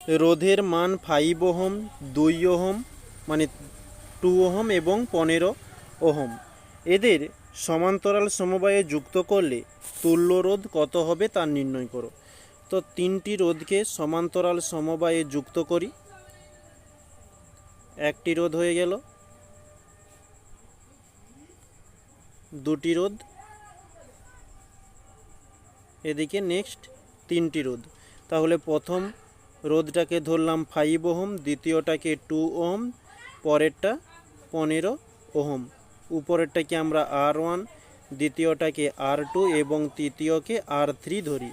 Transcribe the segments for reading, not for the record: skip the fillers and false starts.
রোধের মান 5 ohm, 2 ohm মানে 2 ওহম এবং 15 ওহম। এদের সমান্তরাল সমবায়ে যুক্ত করলে তুল্য রোধ কত হবে তা নির্ণয় করো। তো তিনটি রোধকে সমান্তরাল সমবায়ে যুক্ত করি। একটি রোধ হয়ে গেল, দুটি রোধ, এদিকে নেক্সট তিনটি রোধ। তাহলে প্রথম রোধটাকে ধরলাম 5 ওহম, দ্বিতীয়টাকে 2 ওহম, পরেরটা 15 ওহম, উপরেরটাকে আমরা R1, দ্বিতীয়টাকে R2 এবং তৃতীয়কে R3 ধরি।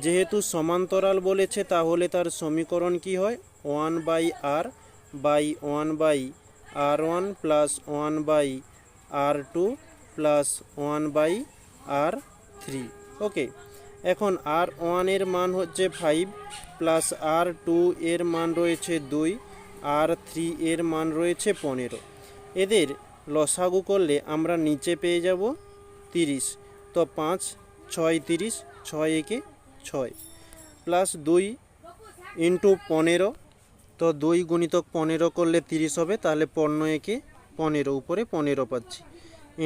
যেহেতু সমান্তরাল বলেছে তাহলে তার সমীকরণ কি হয়, 1/R/1/R1 plus 1/R2 plus 1/R3। ওকে, এখন R1 এর মান হচ্ছে 5 প্লাস R2 এর মান রয়েছে 2, R3 এর মান রয়েছে 15। এদের লসাগু করলে আমরা নিচে পেয়ে যাব 30। তো 5 6 30, 6 একে 6 প্লাস 2 ইন্টু 15। তো 2 গুণিতক 15 করলে 30 হবে, তাহলে 15 একে 15, উপরে 15 পাচ্ছি,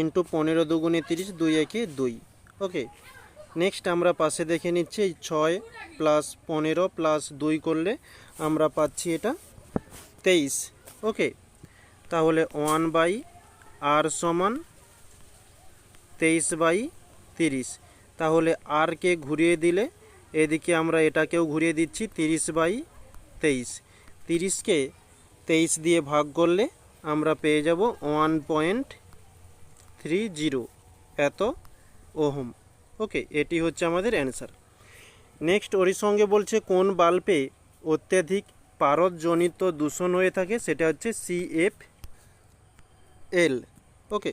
ইন্টু 15 দুগুণে 30, 2 একে 2। ওকে, নেক্সট আমরা পাশে দেখে নিচ্ছি, এই 6 প্লাস 15 প্লাস 2 করলে আমরা পাচ্ছি এটা 23। ওকে, তাহলে 1/R সমান 23/30। তাহলে আরকে ঘুরিয়ে দিলে এদিকে আমরা এটাকেও ঘুরিয়ে দিচ্ছি, 30/23। 30কে 23 দিয়ে ভাগ করলে আমরা পেয়ে যাব 1.30 এত ওহম। ওকে, এটি হচ্ছে আমাদের অ্যান্সার। নেক্সট ওর সঙ্গে বলছে কোন বাল্বে অত্যাধিক পারদজনিত দূষণ হয়ে থাকে, সেটা হচ্ছে CFL। ওকে।